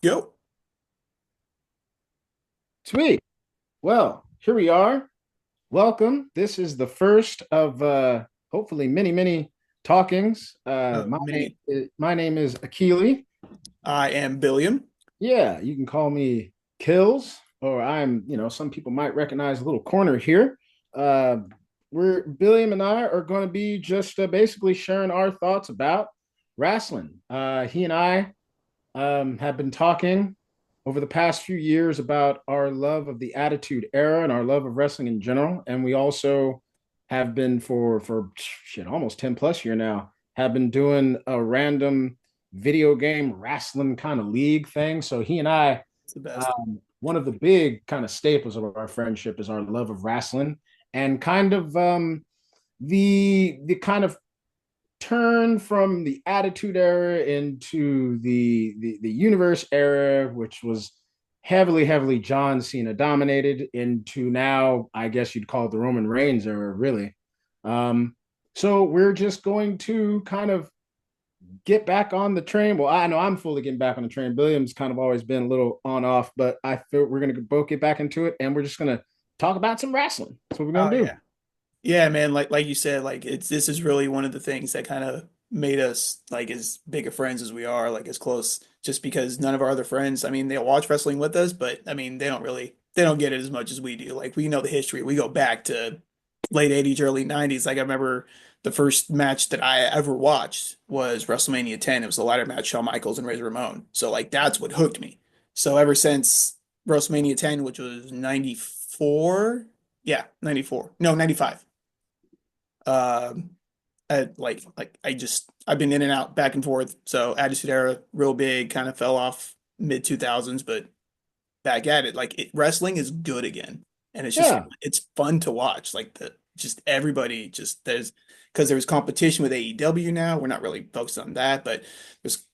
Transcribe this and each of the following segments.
Go. Sweet. Well, here we are. Welcome. This is the first of hopefully many talkings. Many. My name is Akili. I am Billiam. Yeah, you can call me Kills, or some people might recognize a little corner here. Uh, we're Billiam and I are going to be just basically sharing our thoughts about wrestling. He and I have been talking over the past few years about our love of the Attitude Era and our love of wrestling in general. And we also have been for shit almost 10 plus year now, have been doing a random video game wrestling kind of league thing. So he and I, It's the best. one of the big kind of staples of our friendship is our love of wrestling and kind of the kind of turn from the Attitude Era into the Universe Era, which was heavily John Cena dominated, into now I guess you'd call it the Roman Reigns era, really. So we're just going to kind of get back on the train. Well, I know I'm fully getting back on the train. Williams kind of always been a little on off, but I feel we're going to both get back into it, and we're just going to talk about some wrestling. That's what we're going Oh to do. yeah. Yeah, man, like you said, like it's this is really one of the things that kind of made us like as big of friends as we are, like as close, just because none of our other friends, I mean, they'll watch wrestling with us, but I mean, they don't get it as much as we do. Like we know the history. We go back to late 80s, early 90s. Like I remember the first match that I ever watched was WrestleMania 10. It was a ladder match, Shawn Michaels and Razor Ramon. So like that's what hooked me. So ever since WrestleMania 10, which was 94, yeah, 94. No, 95. Um, I've been in and out, back and forth. So Attitude Era, real big, kind of fell off mid 2000s, but back at it. Wrestling is good again, and Yeah, it's fun to watch. Like the just everybody just there's because there's competition with AEW now. We're not really focused on that, but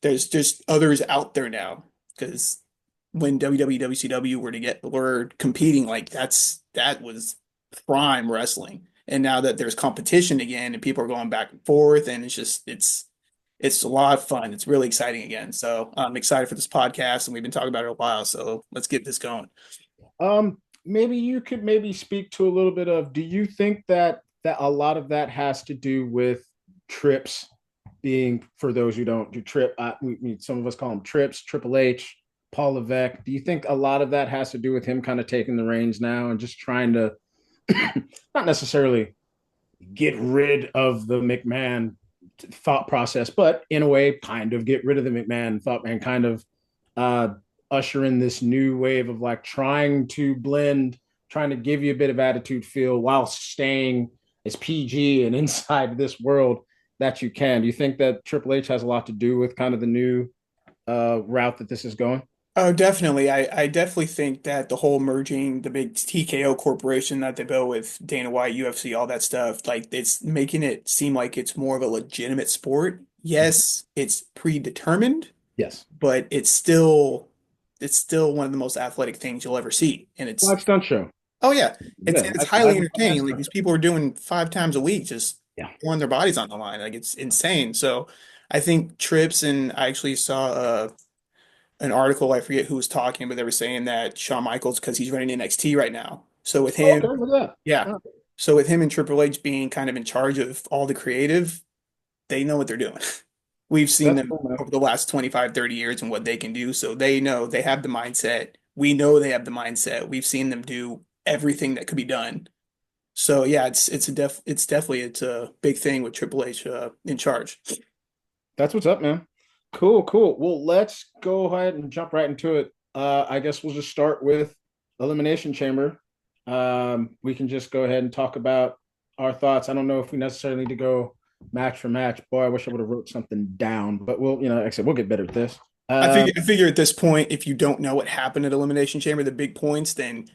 there's just others out there now because when WWE, WCW were competing, like that was prime wrestling. And now that there's competition again and people are going back and forth, and it's a lot of fun. It's really exciting again. So I'm excited for this podcast, and we've been talking about it a while. So let's get this going. maybe you could maybe speak to a little bit of, do you think that a lot of that has to do with trips being, for those who don't do trip, some of us call them trips, Triple H, Paul Levesque. Do you think a lot of that has to do with him kind of taking the reins now and just trying to not necessarily get rid of the McMahon thought process, but in a way, kind of get rid of the McMahon thought and kind of uh, usher in this new wave of like trying to blend, trying to give you a bit of attitude feel while staying as PG and inside this world that you can. Do you think that Triple H has a lot to do with kind of the new route that this is going? Oh, definitely. I definitely think that the whole merging the big TKO corporation that they built with Dana White, UFC, all that stuff, like it's making it seem like it's more of a legitimate sport. Yes, it's predetermined, Yes. but it's still one of the most athletic things you'll ever see. And Live stunt show. oh yeah, Yeah, it's highly live entertaining. Like stunt these show. people are doing 5 times a week, just Yeah. throwing their bodies on the line. Like it's insane. So I think trips, and I actually saw an article, I forget who was talking, but they were saying that Shawn Michaels, because he's running NXT right now. So with Oh, him, okay, look at yeah. that. Oh, So with him and Triple H being kind of in charge of all the creative, they know what they're doing. We've seen that's them cool, man. over the last 25, 30 years and what they can do. So they know they have the mindset. We know they have the mindset. We've seen them do everything that could be done. So yeah, it's a big thing with Triple H in charge. That's what's up, man. Cool. Well, let's go ahead and jump right into it. I guess we'll just start with Elimination Chamber. We can just go ahead and talk about our thoughts. I don't know if we necessarily need to go match for match. Boy, I wish I would have wrote something down, but like I said, we'll get better at this. I figure at this point, if you don't know what happened at Elimination Chamber, the big points, then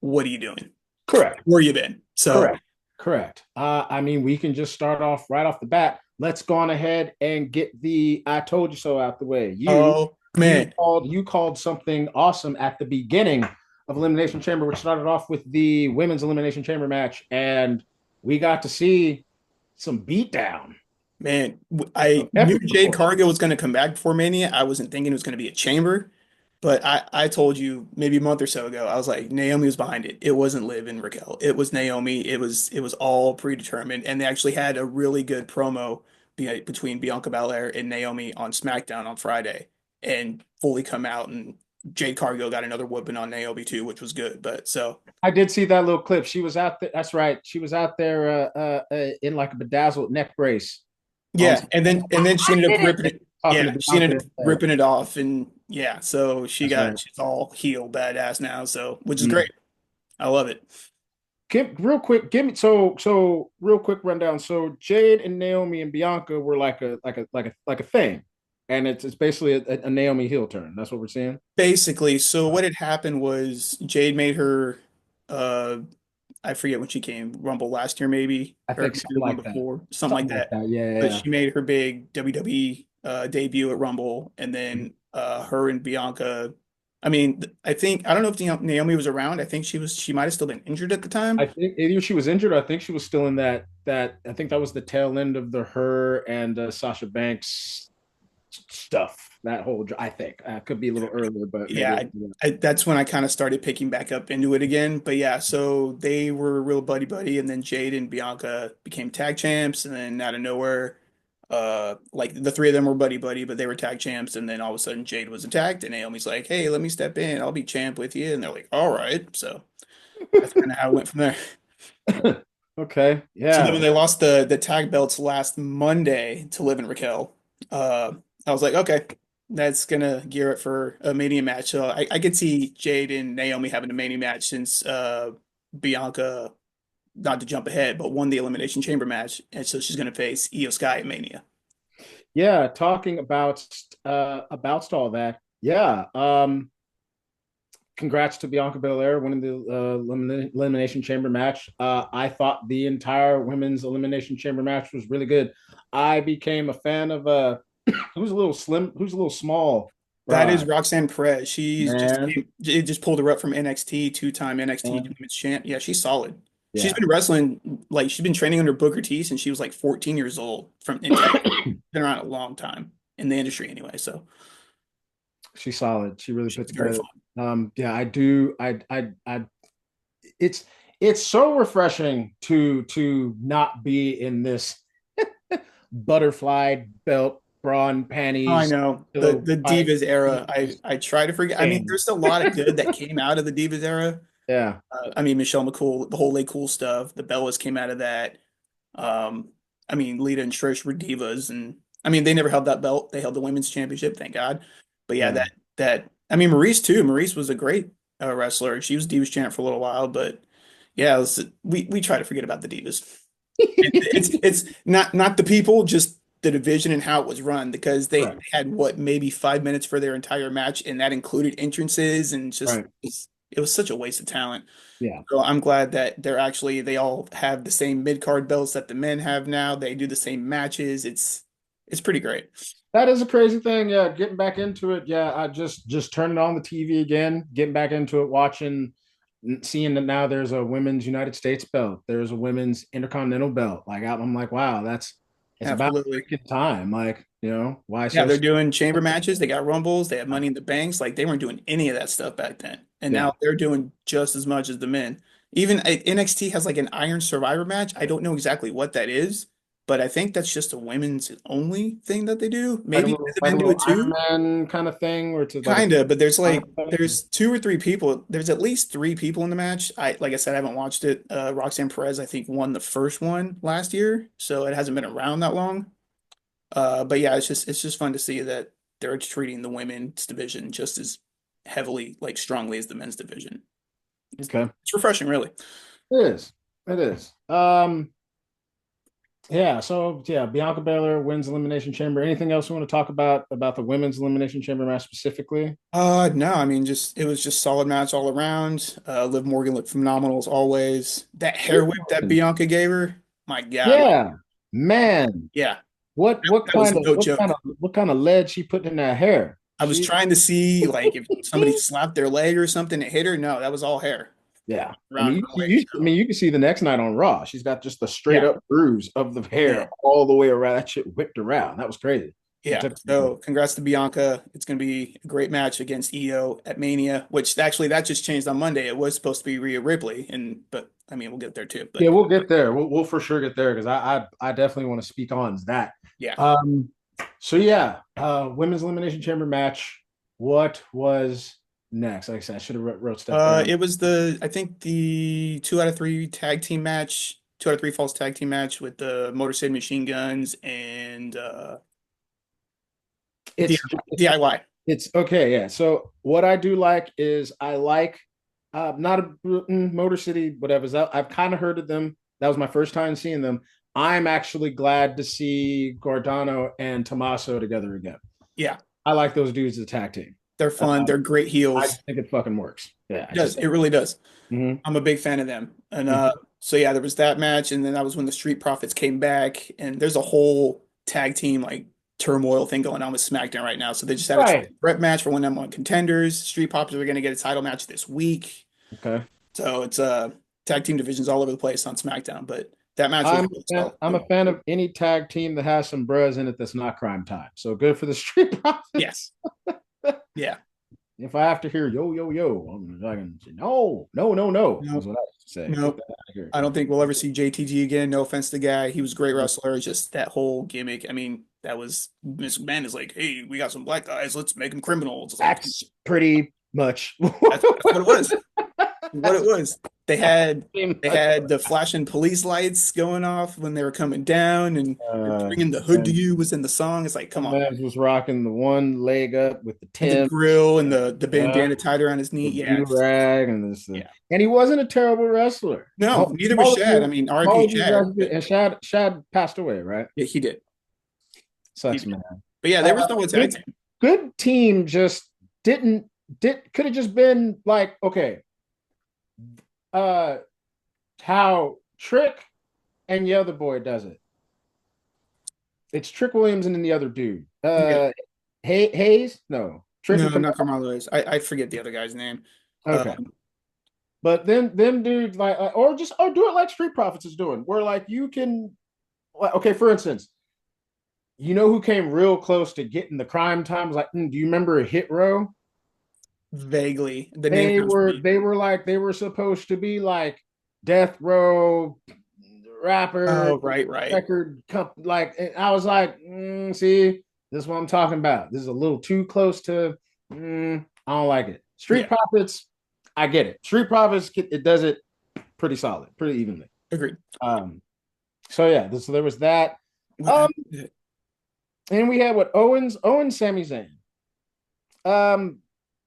what are you doing? Correct. Where you been? So, Correct. Correct. I mean, we can just start off right off the bat. Let's go on ahead and get the "I told you so" out the way. oh man, You called something awesome at the beginning of Elimination Chamber, which started off with the women's Elimination Chamber match, and we got to see some beatdown. man, Some I knew epic Jade proportion. Cargill was going to come back before Mania. I wasn't thinking it was going to be a chamber. But I told you maybe a month or so ago, I was like, Naomi was behind it. It wasn't Liv and Raquel. It was Naomi. It was all predetermined. And they actually had a really good promo between Bianca Belair and Naomi on SmackDown on Friday and fully come out and Jade Cargill got another whooping on Naomi too, which was good. But so I did see that little clip. She was out there. That's right. She was out there in like a bedazzled neck brace on yeah, and then she ended up ripping it. talking Yeah, to she ended Bianca. up ripping it off, and yeah, so That's right. she's all heel badass now, so which is Mm. great. I love it. Real quick, give me so real quick rundown. So Jade and Naomi and Bianca were like a thing, and it's basically a Naomi heel turn. That's what we're seeing. Basically, so what had happened was Jade made her uh I forget when she came, Rumble last year maybe, I or think maybe the something one like that. before, something like Something like that. that. Yeah, But yeah. she made her big WWE debut at Rumble, and Yeah. then her and Bianca. I mean, I think I don't know if Naomi was around. I think she might have still been injured at the I time. think either she was injured. Or I think she was still in that. I think that was the tail end of the her and Sasha Banks stuff. That whole. I think could be a little earlier, but Yeah, maybe. Yeah. that's when I kind of started picking back up into it again. But yeah, so they were real buddy buddy, and then Jade and Bianca became tag champs, and then out of nowhere, like the three of them were buddy buddy, but they were tag champs, and then all of a sudden Jade was attacked, and Naomi's like, "Hey, let me step in, I'll be champ with you," and they're like, "All right." So that's kind of how it went from there. Okay. So then Yeah. when they lost the tag belts last Monday to Liv and Raquel, I was like, okay, that's gonna gear it for a Mania match. So I could see Jade and Naomi having a Mania match since Bianca, not to jump ahead, but won the Elimination Chamber match, and so she's gonna face Io Sky at Mania. Yeah. Talking about all that. Yeah. Congrats to Bianca Belair winning the Elimination Chamber match. I thought the entire women's Elimination Chamber match was really good. I became a fan of who's a little slim, who's a little small. That is Right, Roxanne Perez. She's just man, it just pulled her up from NXT, two-time NXT man. Women's Champ. Yeah, she's solid. She's Yeah. been wrestling like she's been training under Booker T since she was like 14 years old from in Texas. Been around a long time in the industry anyway, so She's solid. She really put she's very together. fun. Yeah, I do. It's it's so refreshing to not be in this butterfly belt, bra and Oh, I panties, know pillow the fight Divas era. I try to forget. I mean, thing. there's a lot of good that came out of the Divas era. Yeah, I mean, Michelle McCool, the whole Lay Cool stuff, the Bellas came out of that. Um, I mean, Lita and Trish were divas, and I mean, they never held that belt. They held the women's championship, thank God. But yeah, yeah. that I mean, Maurice too. Maurice was a great wrestler. She was Divas champ for a little while, but yeah, we try to forget about the Divas. It's not the people, just the division and how it was run because they Right, had what maybe 5 minutes for their entire match, and that included entrances and just right. it was such a waste of talent. Yeah. So I'm glad that they all have the same mid-card belts that the men have now. They do the same matches. It's pretty great. That is a crazy thing. Yeah, getting back into it. Yeah, I just turning on the TV again, getting back into it, watching, seeing that now there's a women's United States belt, there's a women's Intercontinental belt. Like I'm like, wow, it's about Absolutely. freaking time. Like, why Yeah, so? they're doing chamber matches. They got rumbles. They have money in the banks. Like they weren't doing any of that stuff back then. And Yeah, now they're doing just as much as the men. Even NXT has like an Iron Survivor match. I don't know exactly what that is, but I think that's just a women's only thing that they do. Maybe the like a men do little it Iron too. Man kind of thing, where it's like a Kinda, but kind of thing. there's two or three people. There's at least three people in the match. Like I said, I haven't watched it. Roxanne Perez, I think, won the first one last year, so it hasn't been around that long. But yeah, it's just fun to see that they're treating the women's division just as heavily, like strongly as the men's division. It's, Okay, it's refreshing, really. it is. It is. Yeah, so yeah, Bianca Belair wins Elimination Chamber. Anything else you want to talk about the women's Elimination Chamber match specifically? No, I mean, just it was just solid match all around. Liv Morgan looked phenomenal as always. That hair whip that Bianca gave her, my God, Yeah, man. yeah, What that was kind of no joke. what kind of lead she put in that hair? I was She trying to see like if somebody slapped their leg or something and hit her. No, that was all hair Yeah. I around mean, her waist. So you can see the next night on Raw. She's got just a straight yeah, up bruise of the hair man. all the way around. That shit whipped around. That was crazy. She Yeah. took So congrats to Bianca. It's going to be a great match against Io at Mania, which actually that just changed on Monday. It was supposed to be Rhea Ripley, but I mean we'll get there too. Yeah, But we'll get there. We'll for sure get there because I definitely want to speak on that. yeah. Um, so yeah, women's elimination chamber match. What was next? Like I said, I should have wrote stuff down. It was I think the 2 out of 3 tag team match, 2 out of 3 falls tag team match with the Motor City Machine Guns and It's DIY. it's okay, yeah. So what I do like is I like not a Motor City, whatever. I've kind of heard of them. That was my first time seeing them. I'm actually glad to see Gordano and Tommaso together again. Yeah, I like those dudes as a tag team. they're fun. Uh, They're great I heels. just think it fucking works. Yeah, It does. It really does. mhm, I'm a big fan of them. And mhm. so yeah, there was that match, and then that was when the Street Profits came back, and there's a whole tag team like turmoil thing going on with SmackDown right now. So they just had a Right. rep match for one of them on contenders. Street Profits are going to get a title match this week. Okay. So it's tag team divisions all over the place on SmackDown, but that match was I'm really a fan, solid. I'm a fan of any tag team that has some bros in it that's not Crime Time. So good for the Street Profits. Yes. Yeah. If I have to hear yo yo yo, I'm like, no, no, no, no. Is No, what I used to say. Get no. that out of here. I don't think we'll ever see JTG again. No offense to the guy. He was a great wrestler. Just that whole gimmick. I mean, that was Miss McMahon is like, hey, we got some black guys. Let's make them criminals. It's like, That's pretty much. that's what it was. What it was. They had the flashing police lights going off when they were coming down, and bringing the hood to And you was in the song. It's like, come on, Mavs was rocking the one leg up with the and the Tim, grill and the uh, bandana tied around his knee. the Yeah, do rag, and this, yeah. and he wasn't a terrible wrestler. No, neither was Shad. I Apologies, mean, RIP apologies, Shad, but and Shad passed away, right? yeah, he did. He Sucks, did. man. But yeah, they were still a tag Good, team. good team. Just didn't did could have just been like okay, uh, how Trick and the other boy does it. It's Trick Williams and then the other dude. Yeah. Hayes? No. Trick No, and not Carmelo Hayes. I forget the other guy's name. okay. But then them dudes or do it like Street Profits is doing, where like you can okay, for instance, you know who came real close to getting the crime time was like, do you remember Hit Row? Vaguely, the name They sounds were familiar. they were like they were supposed to be like Death Row rapper Oh, right, right. record like I was like, see, this is what I'm talking about. This is a little too close to. I don't like it. Street Yeah, Profits, I get it. Street Profits, it does it pretty solid, pretty evenly. agreed. Um, so yeah, so there was that. What Um, happened? and we had what Owens, Sami Zayn. Um,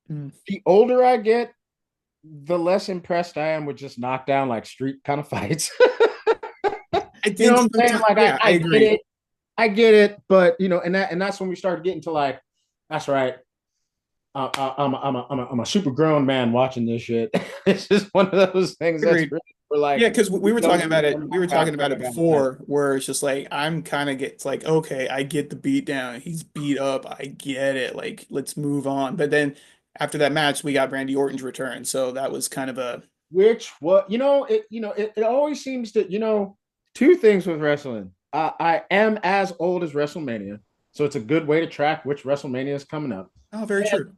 Mm. the older I get, the less impressed I am with just knockdown like street kind of fights. I You know think what I'm saying? sometimes, Like yeah, I I get agree. it, I get it, but you know, and that's when we started getting to like, that's right. I'm a super grown man watching this shit. It's just one of those things that's Agreed. really for like Yeah, because we were talking about it. We were talking about it yeah, before, where it's just like I'm kind of it's like, okay, I get the beat down. He's beat up. I get it. Like, let's move on. But then after that match, we got Randy Orton's return, so that was kind of a which what it always seems to two things with wrestling. I am as old as WrestleMania, so it's a good way to track which WrestleMania is coming up. oh, very And true.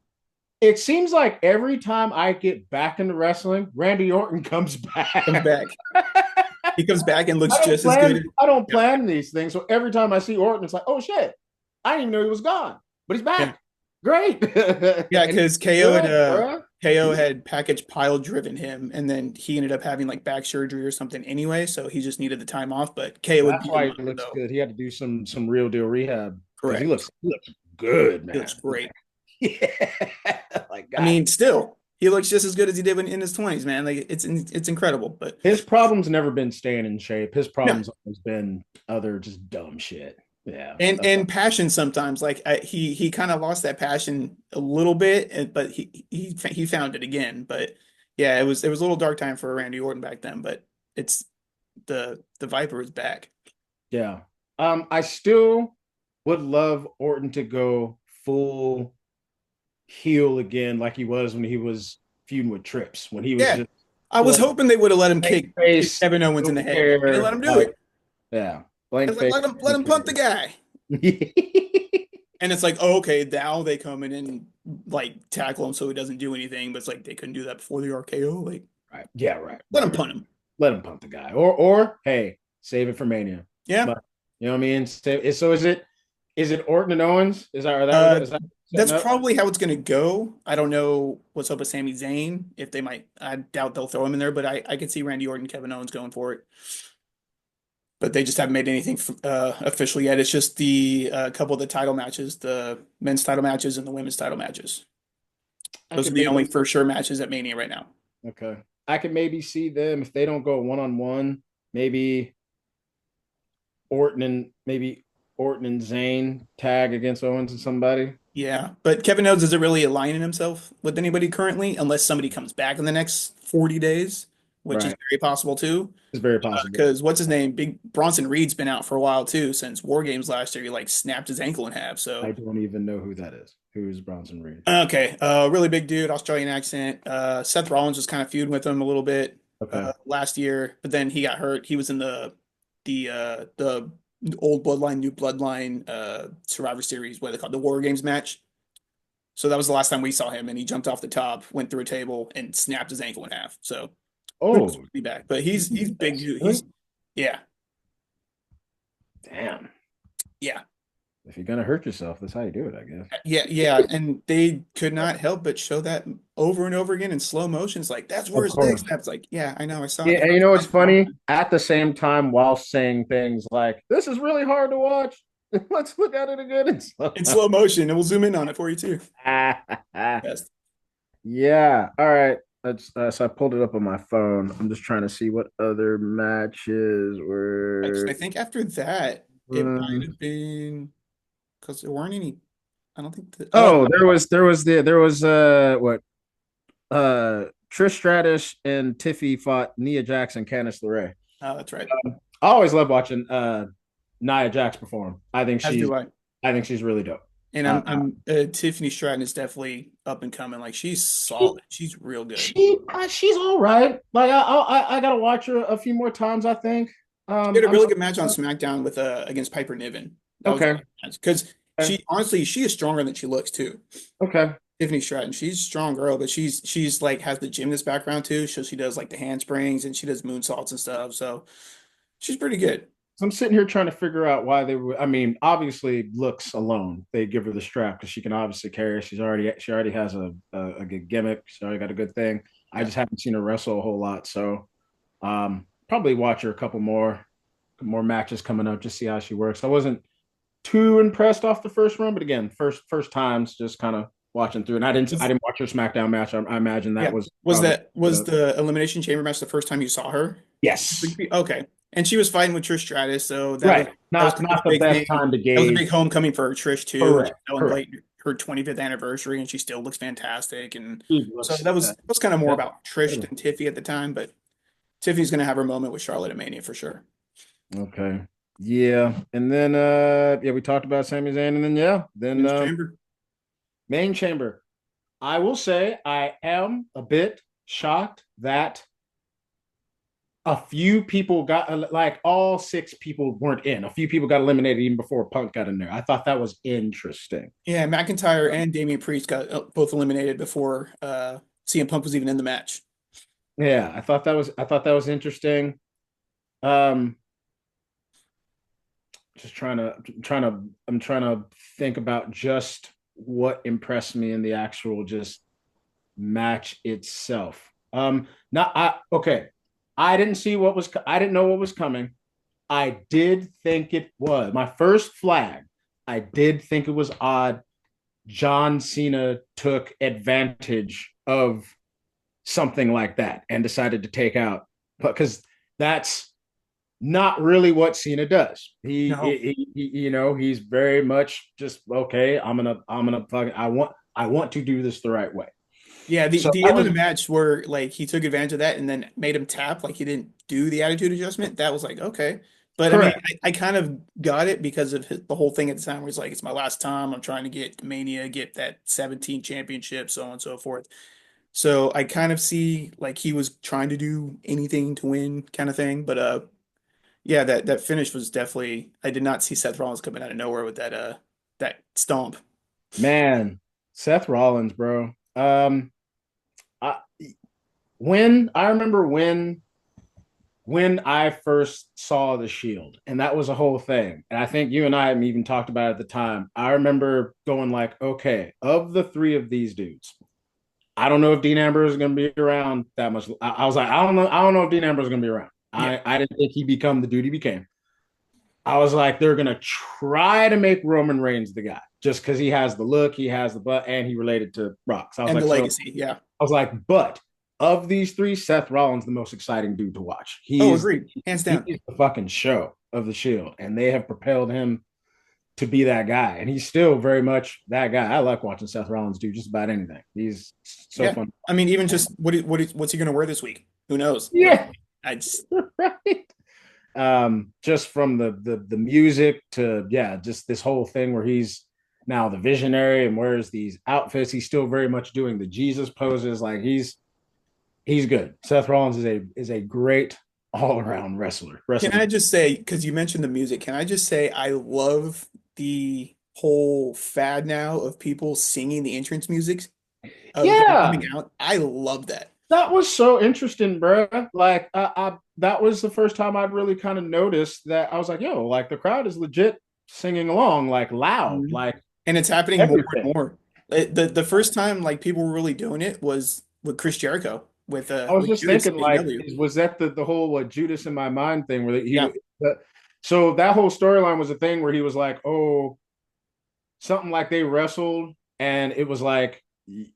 it seems like every time I get back into wrestling, Randy Orton comes Comes back. back. He comes back and looks just as good. I don't Yep. plan these things, so every time I see Orton, it's like, oh shit, I didn't even know he was gone, but he's Yeah, back. Great. yeah, And because good, bro. KO had package pile driven him, and then he ended up having like back surgery or something anyway, so he just needed the time off. But KO would That's beat him why up he looks though. good. He had to do some real deal rehab because Correct. he looks good, He looks man. great. Yeah, like I God, mean, still, he looks just as good as he did when in his 20s, man. Like it's incredible. But his problem's never been staying in shape. His no, problem's always been other just dumb shit. Yeah. and passion sometimes. Like he kind of lost that passion a little bit, but he found it again. But yeah, it was a little dark time for Randy Orton back then. But it's the Viper is back. Yeah. I still would love Orton to go full heel again, like he was when he was feuding with Trips, when he was Yeah, just I was blank hoping they would have let him kick face, Kevin Owens in the don't head. They didn't let care. him do Like, it. yeah, I blank was like, face. let him punt the guy. And it's like, oh, okay, now they come in and like tackle him so he doesn't do anything. But it's like they couldn't do that before the RKO. Like, Right. Yeah, right, let him right. punt him. Let him punt the guy. Or hey, save it for Mania. Yeah. But you know what I mean? So is it Orton and Owens? Is that or that was Uh, is that setting that's up? probably how it's gonna go. I don't know what's up with Sami Zayn. If they might, I doubt they'll throw him in there, but I could see Randy Orton, Kevin Owens going for it. But they just haven't made anything official yet. It's just the couple of the title matches, the men's title matches and the women's title matches. I Those are could the only maybe for sure matches at Mania right now. okay. I could maybe see them if they don't go one on one. Maybe Orton and Zayn tag against Owens and somebody. Yeah, but Kevin Owens isn't really aligning himself with anybody currently, unless somebody comes back in the next 40 days, which is Right. very possible too. It's very possible. Because what's his name? Big Bronson Reed's been out for a while too, since War Games last year. He like snapped his ankle in half. I So don't even know who that is. Who's Bronson Reed? okay, really big dude, Australian accent. Seth Rollins was kind of feuding with him a little bit Okay. last year, but then he got hurt. He was in the old bloodline, new bloodline Survivor Series, what they call the War Games match. So that was the last time we saw him, and he jumped off the top, went through a table, and snapped his ankle in half. So who knows if Oh, he'll be back? But he's big dude. really? Yeah, Damn. yeah. If you're gonna hurt yourself, that's how you do it, I guess. Yeah, and they could not help but show that over and over again in slow motion. It's like that's where Of his leg course. snaps. Like, yeah, I know, I saw Yeah, it. and you know what's funny? At the same time, while saying things like, "This is really hard to watch," let's look at it again and slow In down. slow motion, and we'll zoom in on it for you too. Best. Yeah. All right. So I pulled it up on my phone. I'm just trying to see what other matches I were. think after that, it might um, have been because there weren't any. I don't think that. Oh, Oh, what Trish Stratus and Tiffy fought Nia Jax and Candice LeRae. oh, that's right. I always love watching Nia Jax perform. I think As she's do I. I think she's really dope. And Uh, I'm Tiffany Stratton is definitely up and coming. Like she's she solid. She's real good. she's all right. Like I gotta watch her a few more times. I think. She had a I'm really good match on SmackDown with against Piper Niven. That was a okay. good match because Okay. she honestly she is stronger than she looks too. Okay. Tiffany Stratton, she's a strong girl, but she's like has the gymnast background too. So she does like the handsprings and she does moonsaults and stuff. So she's pretty good. So I'm sitting here trying to figure out why they were. I mean, obviously, looks alone, they give her the strap because she can obviously carry. She already has a good gimmick. She's already got a good thing. I Yeah. just haven't seen her wrestle a whole lot, so probably watch her a couple more matches coming up, just see how she works. I wasn't too impressed off the first run, but again, first times, just kind of watching through. And I didn't watch her SmackDown match. I imagine that Yeah. was Was probably that was the Elimination Chamber match the first time you saw her? yes, Okay. And she was fighting with Trish Stratus, so right. that was Not kind of not a the big best thing. time to That was a big gauge. homecoming for Trish too, and she's Correct, correct. celebrating her 25th anniversary, and she still looks fantastic. And She so looks that was kind of more about Trish incredible. than Tiffy at the time, but Tiffy's gonna have her moment with Charlotte at Mania for sure. Okay. Yeah. And then yeah, we talked about Sami Zayn, and then yeah, then Men's Chamber. main chamber. I will say I am a bit shocked that a few people got like all six people weren't in. A few people got eliminated even before Punk got in there. I thought that was interesting. Yeah, McIntyre and Damian Priest got both eliminated before CM Punk was even in the match. Yeah, I thought that was interesting. Um just I'm trying to think about just what impressed me in the actual just match itself. Not I okay. I didn't know what was coming. I did think it was my first flag. I did think it was odd. John Cena took advantage of something like that and decided to take out because that's not really what Cena does. No. He's very much just okay. I'm gonna fucking I want to do this the right way. Yeah, the So the that end of was the match where like he took advantage of that and then made him tap like he didn't do the attitude adjustment, that was like okay. But I mean, correct. I kind of got it because of the whole thing at the time where he's like, it's my last time. I'm trying to get Mania, get that 17 championship, so on and so forth. So I kind of see like he was trying to do anything to win kind of thing. But yeah, that finish was definitely I did not see Seth Rollins coming out of nowhere with that that stomp. Man, Seth Rollins, bro. I, when I remember when I first saw the Shield, and that was a whole thing. And I think you and I have even talked about it at the time. I remember going like, okay, of the three of these dudes, I don't know if Dean Ambrose is going to be around that much. I was like, I don't know if Dean Ambrose is going to be around. Yeah, I didn't think he'd become the dude he became. I was like, they're gonna try to make Roman Reigns the guy just because he has the look, he has the butt, and he related to Rock. So I was and the like, legacy. Yeah. but of these three, Seth Rollins the most exciting dude to watch. Oh, agreed. Hands He's down. the fucking show of the Shield, and they have propelled him to be that guy, and he's still very much that guy. I like watching Seth Rollins do just about anything. He's so Yeah. fun. I mean, even just what's he gonna wear this week? Who knows? But Yeah, I just right. Just from the music to just this whole thing where he's now the visionary and wears these outfits. He's still very much doing the Jesus poses. Like he's good. Seth Rollins is a great all around wrestler. can I just say, because you mentioned the music, can I just say I love the whole fad now of people singing the entrance music of them Yeah, coming out. I love that. that was so interesting, bro. Like that was the first time I'd really kind of noticed that. I was like, yo, like the crowd is legit singing along, like loud, Mhm. like And it's happening more everything. and more. The first time like people were really doing it was with Chris Jericho I was with just Judas thinking, in like, AEW. was that the whole Judas in my mind thing where Yeah, so that whole storyline was a thing where he was like, oh, something like they wrestled, and it was like,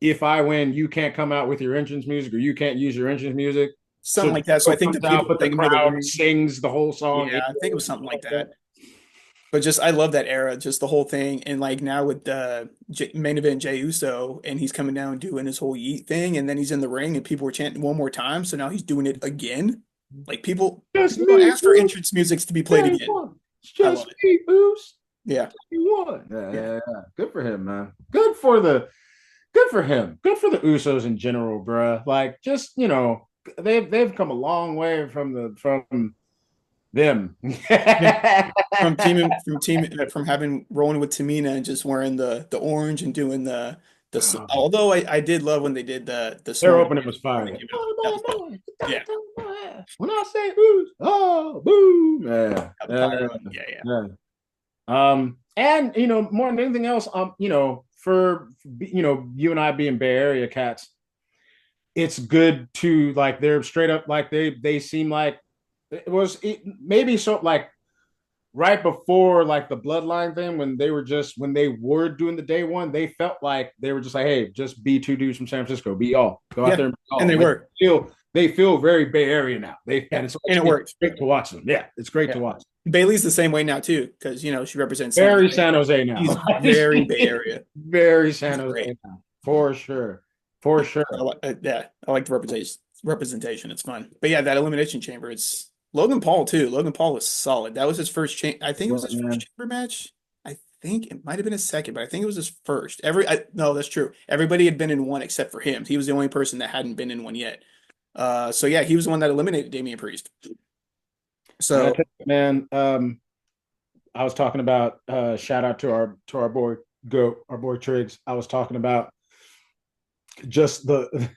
if I win, you can't come out with your entrance music, or you can't use your entrance music. something So like that. So I Jericho think the comes out, people but the take him to the crowd ring. sings the whole song. Yeah, I think it was something like that. But just I love that era, just the whole thing, and like now with the main event Jey Uso, and he's coming down doing his whole yeet thing, and then he's in the ring, and people were chanting one more time, so now he's doing it again. Like Just people don't me, ask for Oos. entrance musics to be played Day again. one. It's I love just it. me, Oos. Yeah, Day one. yeah. Good for him, man. Good for him. Good for the Usos in general, bruh. Like, just they've come a long way from them. Yeah. From having rolling with Tamina and just wearing the orange and doing although I did love when they did the Their swan opening was when they fire. came out. That was dope. Yeah. When I say Oos, oh, boom. Yeah. Yeah, the pyro. Yeah, yeah. Yeah. And more than anything else, for you and I being Bay Area cats, it's good to like they're straight up like they seem like maybe so like right before like the bloodline thing when they were doing the day one, they felt like they were just like, hey, just be two dudes from San Francisco, be all go out Yeah. there and be And all. they Like were. they feel very Bay Area now. Yeah. And And it it's worked. great to watch them. Yeah, it's great to Yeah. watch. Bailey's the same way now too, because she represents San Very Jose. San Jose She's now. very Bay Area. Very San She's Jose great. now. For sure. For sure. Yeah, I like the representation. It's fun. But yeah, that Elimination Chamber, it's Logan Paul too. Logan Paul was solid. That was his first I think it was What, his first man? chamber match. I think it might have been his second, but I think it was his first. No, that's true. Everybody had been in one except for him. He was the only person that hadn't been in one yet. So yeah, he was the one that eliminated Damian Priest. And I So think, man, I was talking about shout out to our boy our boy Triggs. I was talking about just the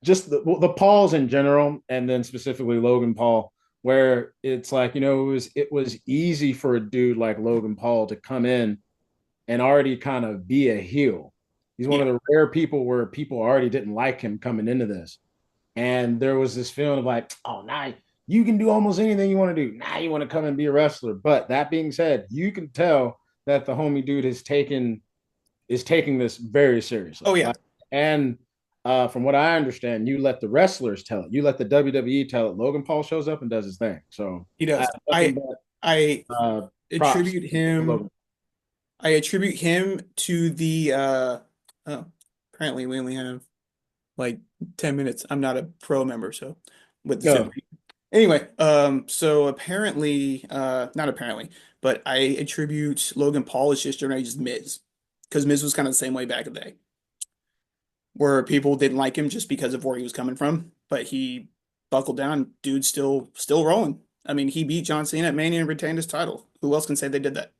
just the Pauls in general, and then specifically Logan Paul, where it's like it was easy for a dude like Logan Paul to come in and already kind of be a heel. He's one yeah, of the rare people where people already didn't like him coming into this, and there was this feeling of like, oh, now you can do almost anything you want to do. Now you want to come and be a wrestler. But that being said, you can tell that the homie dude is taking this very seriously. oh yeah, Like, and from what I understand, you let the wrestlers tell it. You let the WWE tell it. Logan Paul shows up and does his thing. So he I have does. nothing but I props attribute to him. Logan. I attribute him to the oh, apparently we only have like 10 minutes. I'm not a pro member, so with the Zoom. Go. Anyway, so apparently, not apparently, but I attribute Logan Paul as just just Miz. Because Miz was kind of the same way back in the day, where people didn't like him just because of where he was coming from, but he buckled down, dude's still rolling. I mean, he beat John Cena at Mania and retained his title. Who else can say they did that?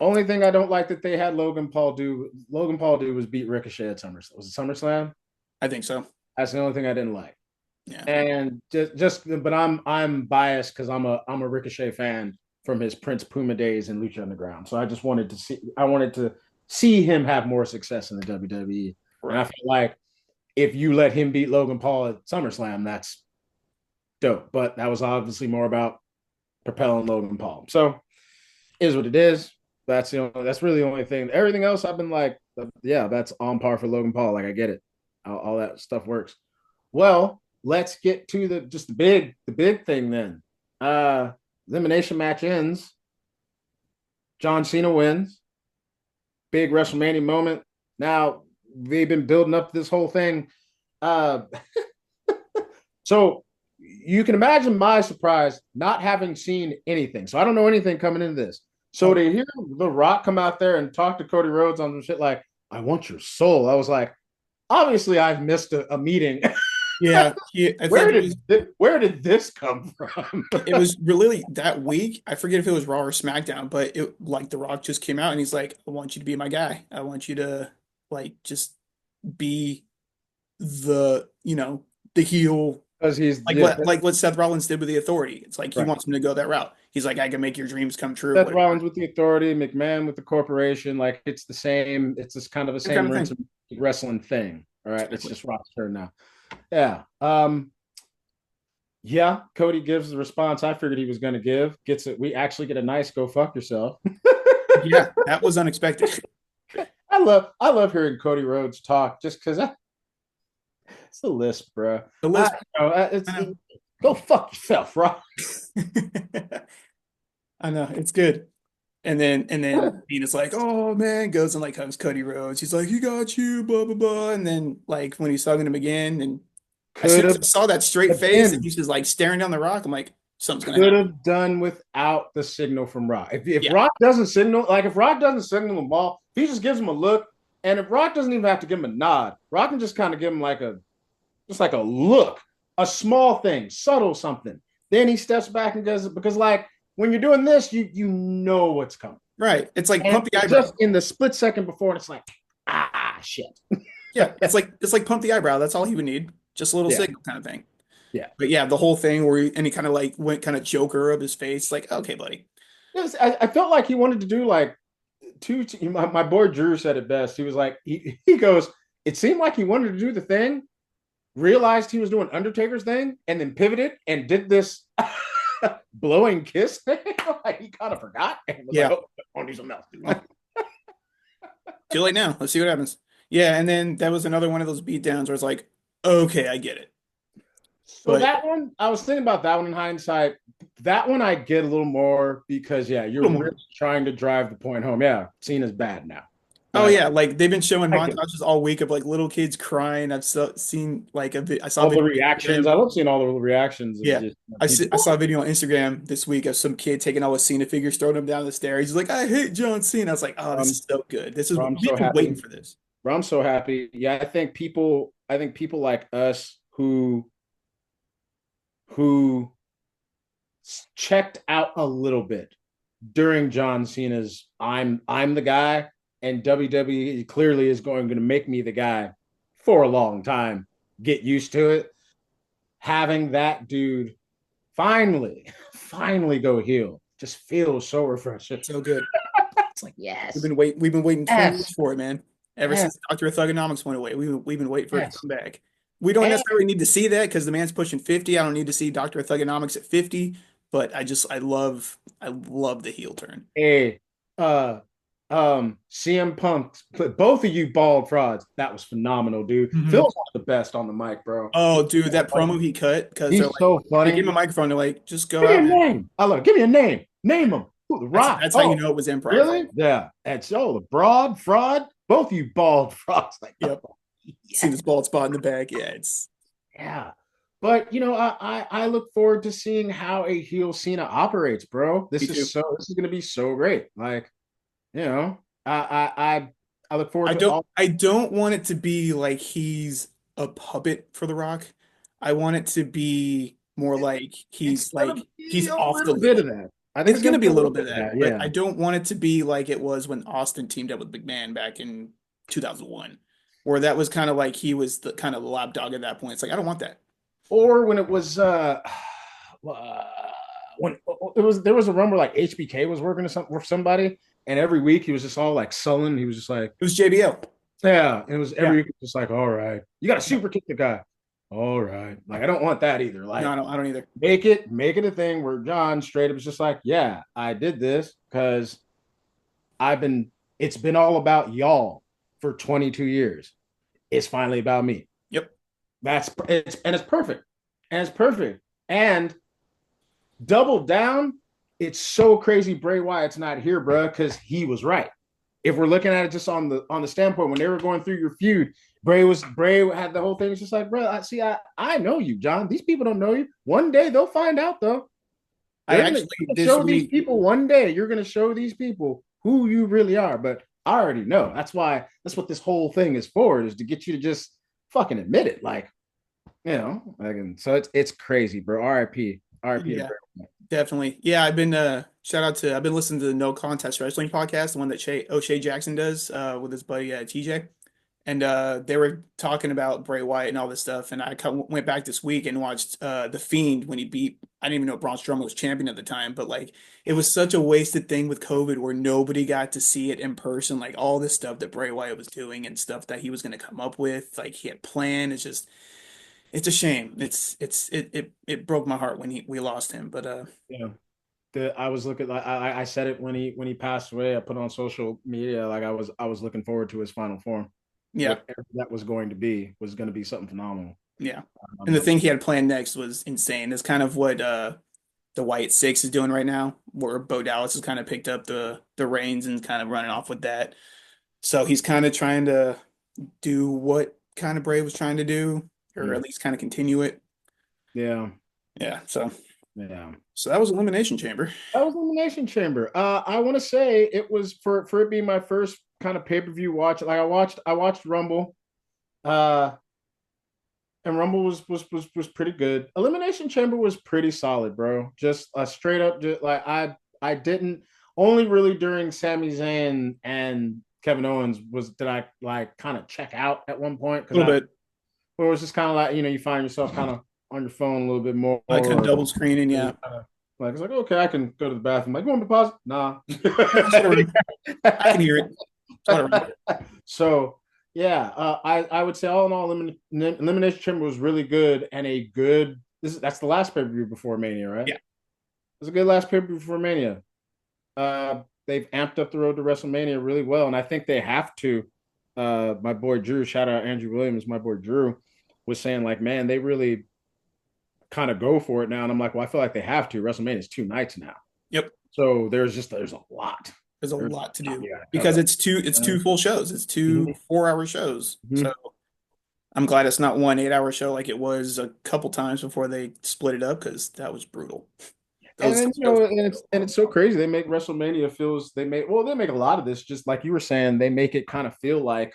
Only thing I don't like that they had Logan Paul do was beat Ricochet at SummerSlam. Was it SummerSlam? I think so. That's the only thing I didn't like. Yeah. And but I'm biased because I'm a Ricochet fan from his Prince Puma days in Lucha Underground. So I wanted to see him have more success in the WWE. And I Right. feel like if you let him beat Logan Paul at SummerSlam, that's dope. But that was obviously more about propelling Logan Paul. So is what it is. That's really the only thing. Everything else I've been like, yeah, that's on par for Logan Paul. Like I get it. All that stuff works. Well, let's get to the big thing then. Elimination match ends. John Cena wins. Big WrestleMania moment. Now they've been building up this whole thing. Uh, so you can imagine my surprise not having seen anything. So I don't know anything coming into this. So Okay. to hear The Rock come out there and talk to Cody Rhodes on some shit like, I want your soul. I was like, obviously I've missed a meeting. Yeah. I think Where did this come from? it was really that week. I forget if it was Raw or SmackDown, but it like The Rock just came out and he's like, I want you to be my guy. I want you to like just be the heel, Because he's like what Seth Rollins did with the Authority. It's like he right. wants him to go that route. He's like, I can make your dreams come true, Seth whatever. Rollins with the Authority, McMahon with the corporation. Like it's the same. It's just kind of the Same kind same of rinse thing. and wrestling thing. All right, it's Exactly. just Rock's turn now. Yeah. Yeah. Cody gives the response I figured he was going to give. Gets it. We actually get a nice "go fuck yourself." Yeah, that was unexpected. I love hearing Cody Rhodes talk just because it's a lisp, bro. The list, It's I know. go fuck yourself, Rock. I know, it's good. And then Dean is like, oh man, goes and like hugs Cody Rhodes. He's like, he got you, blah blah blah. And then like when he's hugging him again, and as soon Could as have I saw that straight face and again. he's just like staring down the rock, I'm like, something's gonna Could happen. have done without the signal from Rock. If Yeah, Rock doesn't signal, like if Rock doesn't signal the ball, if he just gives him a look, and if Rock doesn't even have to give him a nod, Rock can just kind of give him like a look, a small thing, subtle something. Then he steps back and does it because like when you're doing this, you know what's coming. right. It's like And pump the just eyebrow. in the split second before, it's like, shit. Yeah, it's like pump the eyebrow. That's all he would need. Just a little Yeah. signal kind of thing. Yeah. But yeah, the whole thing where and he kind of like went kind of Joker of his face, like, okay, buddy. I felt like he wanted to do like my boy Drew said it best. He was like, he goes, it seemed like he wanted to do the thing, realized he was doing Undertaker's thing, and then pivoted and did this blowing kiss thing. Like he kind of forgot and was like, Yeah. oh, I want to do something else. Well, too late now. Let's see what happens. Yeah, and then that was another one of those beatdowns where it's like, okay, I get it. So But that one, I was thinking about that one in hindsight. That one I get a little more because yeah, a you're little more. really trying to drive the point home. Yeah, Cena's bad now. Oh Like yeah, like they've been showing I get it. montages all week of like little kids crying. Seen like I saw a All the video on reactions. Instagram. I love seeing all the reactions of Yeah. just I people. saw a video on Instagram this week of some kid taking all his Cena figures, throwing them down the stairs. He's like, I hate John Cena. I was like, oh, this Um, is so good. This is I'm we've so been waiting happy. for this. I'm so happy. Yeah, I think people like us who checked out a little bit during John Cena's I'm the guy and WWE clearly is going to make me the guy for a long time. Get used to it. Having that dude finally go heel just feels so refreshing. So good. It's like yes, We've been waiting 20 years yes, for it, man. Ever yes, since Dr. Thugonomics went away, we've been waiting for it to yes. come back. We don't And necessarily need to see that because the man's pushing 50. I don't need to see Dr. Thugonomics at 50, but I love the heel turn. a CM Punk, both of you bald frauds. That was phenomenal, dude. Mhm. Phil's one of the best on the mic, bro. Oh, dude, that promo he cut because He's so they gave him funny. a microphone. They're like, just go Give me a out, man. name. I love it. Give me a name. Name him. Who, the That's Rock. that's how you Oh, know it was improv. really? Yeah. And so the broad fraud. Both of you bald frauds. Like, Yep. oh, See yes. this bald spot in the back. Yeah, it's Yeah. But I look forward to seeing how a heel Cena operates, bro. me too. This is gonna be so great. Like, you know, I look forward I to don't all. I don't want it to be like he's a puppet for The Rock. I want it to be more like It's he's gonna like be he's a off the little bit of limit. that. I think It's it's going gonna to be be a a little little bit bit of of that, that. but Yeah. I don't want it to be like it was when Austin teamed up with McMahon back in 2001, where that was kind of like he was the kind of the lapdog at that point. It's like I don't want that. Or when it was uh, when it was there was a run where like HBK was working with somebody, and every week he was just all like sullen. He was just like, It was JBL. yeah, and it was Yeah. every week just like, all right, you got to Yeah. super kick the guy. All right, like I don't want that either. No, Like I don't either. make it a thing where John straight up is just like, yeah, I did this because I've been. It's been all about y'all for 22 years. It's finally about me. Yep. It's perfect, and it's perfect, and double down. It's so crazy Bray Wyatt's not here, bro, because he was right. If we're looking at it just on the standpoint when they were going through your feud, Bray had the whole thing. It's just like, bro, I know you, John. These people don't know you. One day they'll find out, though. I You're actually gonna this show these week, people one day. You're gonna show these people who you really are. But I already know. That's what this whole thing is for, is to get you to just fucking admit it. Like, like, and so it's crazy, bro. R.I.P. R.I.P. to yeah, Bray. definitely. Yeah, I've been shout out to I've been listening to the No Contest Wrestling podcast, the one that O'Shea Jackson does with his buddy TJ. And they were talking about Bray Wyatt and all this stuff. And I went back this week and watched The Fiend when he beat, I didn't even know Braun Strowman was champion at the time, but like it was such a wasted thing with COVID where nobody got to see it in person. Like all this stuff that Bray Wyatt was doing and stuff that he was going to come up with, like he had planned. It's just, it's a shame. It broke my heart when we lost him. But Yeah. I was looking. I said it when he passed away. I put on social media like I was looking forward to his final form. yeah, Whatever that was going to be something phenomenal. yeah. And the Um, thing he had planned next was insane. It's kind of what the White Six is doing right now, where Bo Dallas has kind of picked up the reins and kind of running off with that. So he's kind of trying to do what kind of Bray was trying to do, or at mm, least kind of continue it. yeah, Yeah. So yeah. that was Elimination Chamber. That was Elimination Chamber. I want to say it was for it being my first kind of pay-per-view watch. Like I watched Rumble. Uh, and Rumble was pretty good. Elimination Chamber was pretty solid, bro. Just straight up, just like I didn't only really during Sami Zayn and Kevin Owens did I like kind of check out at one point A because little bit where it was just kind of like you find yourself kind of on your phone a little bit more, like a or double screening. Yeah. like it's like okay, I can go to the bathroom. Like you want to pause? Nah. Yeah, it's whatever. I can hear it. It's whatever. So yeah, I would say all in all, Elimination Chamber was really good and a good. That's the last pay per view before Mania, right? Yeah. It's a good last pay per view before Mania. They've amped up the road to WrestleMania really well, and I think they have to. My boy Drew, shout out Andrew Williams, my boy Drew, was saying like, man, they really kind of go for it now, and I'm like, well, I feel like they have to. WrestleMania is 2 nights now, Yep. so there's a lot. There's a There's lot to do you gotta because cover. it's two full shows. It's two Mhm. 4-hour shows. Mhm. So I'm glad it's not one 8-hour show like it was a couple times before they split it up because that was brutal. And Those then shows were it's so crazy. They make WrestleMania feels they make a lot of this just like you were saying. They make it kind of feel like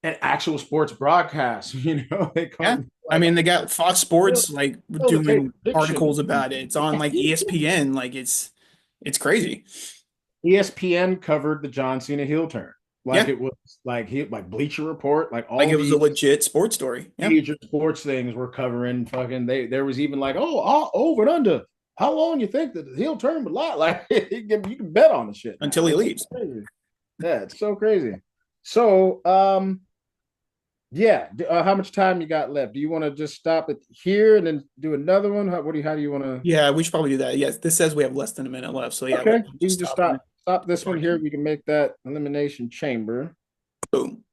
an actual sports broadcast. They yeah. come I like mean, they got Fox Sports like the tape doing prediction. articles about it. It's on like ESPN. Like it's crazy. ESPN covered the John Cena heel turn like Yeah. it was like Bleacher Report, like Like all it was a these legit sports story. Yeah. major sports things were covering. Fucking there was even like over and under. How long you think that the heel turn would last? Like you can bet on the shit now. Until he It's leaves. crazy. Yeah, it's so crazy. So, yeah. How much time you got left? Do you want to just stop it here and then do another one? How do you want to? Yeah, we should probably do that. Yes, this says we have less than a minute left. So yeah, we Okay, can we just can just stop and stop this one talk here. again. We can make that elimination chamber. Boom.